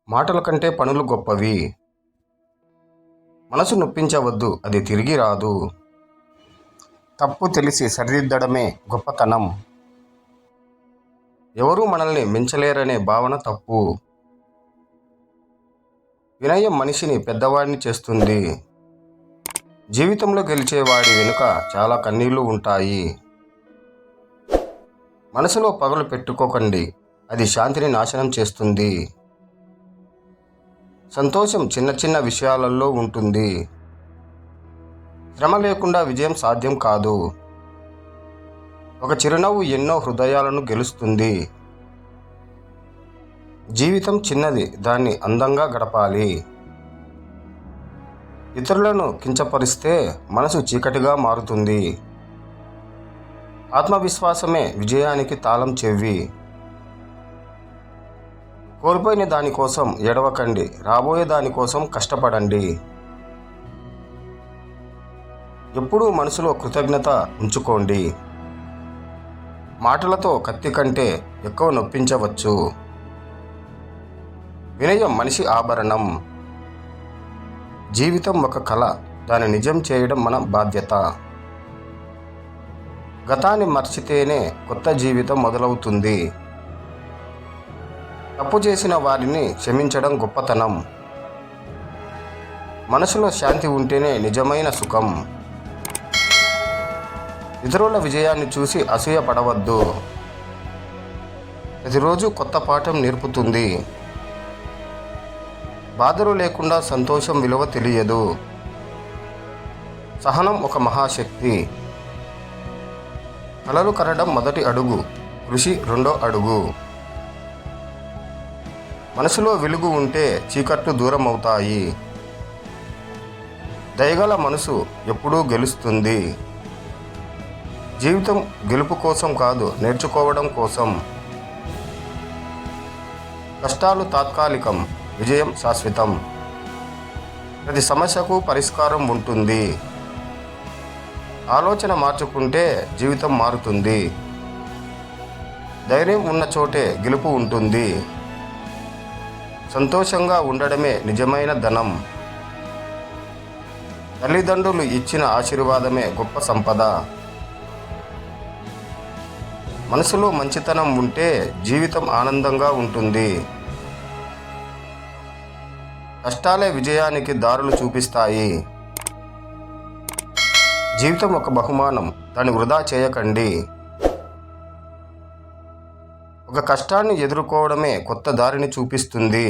మాటల కంటే పనులు గొప్పవి. మనసు నొప్పించవద్దు, అది తిరిగి రాదు. తప్పు తెలిసి సరిదిద్దడమే గొప్పతనం. ఎవరూ మనల్ని మించలేరనే భావన తప్పు. వినయం మనిషిని పెద్దవాడిని చేస్తుంది. జీవితంలో గెలిచేవాడి వెనుక చాలా కన్నీళ్లు ఉంటాయి. మనసులో పగలు పెట్టుకోకండి, అది శాంతిని నాశనం చేస్తుంది. సంతోషం చిన్న చిన్న విషయాలలో ఉంటుంది. శ్రమ లేకుండా విజయం సాధ్యం కాదు. ఒక చిరునవ్వు ఎన్నో హృదయాలను గెలుస్తుంది. జీవితం చిన్నది, దాన్ని అందంగా గడపాలి. ఇతరులను కించపరిస్తే మనసు చీకటిగా మారుతుంది. ఆత్మవిశ్వాసమే విజయానికి తాళం చెవి. కోల్పోయిన దానికోసం ఏడవకండి, రాబోయే దానికోసం కష్టపడండి. ఎప్పుడూ మనసులో కృతజ్ఞత ఉంచుకోండి. మాటలతో కత్తి కంటే ఎక్కువ నొప్పించవచ్చు. వినయం మనిషి ఆభరణం. జీవితం ఒక కళ, దాన్ని నిజం చేయడం మన బాధ్యత. గతాన్ని మర్చితేనే కొత్త జీవితం మొదలవుతుంది. తప్పు చేసిన వారిని క్షమించడం గొప్పతనం. మనసులో శాంతి ఉంటేనే నిజమైన సుఖం. ఇతరుల విజయాన్ని చూసి అసూయ పడవద్దు. ప్రతిరోజు కొత్త పాఠం నేర్పుతుంది. బాధలు లేకుండా సంతోషం విలువ తెలియదు. సహనం ఒక మహాశక్తి. కలలు కనడం మొదటి అడుగు, కృషి రెండో అడుగు. మనసులో వెలుగు ఉంటే చీకట్లు దూరం అవుతాయి. దయగల మనసు ఎప్పుడూ గెలుస్తుంది. జీవితం గెలుపు కోసం కాదు, నేర్చుకోవడం కోసం. కష్టాలు తాత్కాలికం, విజయం శాశ్వతం. ప్రతి సమస్యకు పరిష్కారం ఉంటుంది. ఆలోచన మార్చుకుంటే జీవితం మారుతుంది. ధైర్యం ఉన్న చోటే గెలుపు ఉంటుంది. సంతోషంగా ఉండడమే నిజమైన ధనం. తల్లిదండ్రులు ఇచ్చిన ఆశీర్వాదమే గొప్ప సంపద. మనసులో మంచితనం ఉంటే జీవితం ఆనందంగా ఉంటుంది. కష్టాలే విజయానికి దారులు చూపిస్తాయి. జీవితం ఒక బహుమానం, దాన్ని వృధా చేయకండి. ఒక కష్టాన్ని ఎదుర్కోవడమే కొత్త దారిని చూపిస్తుంది.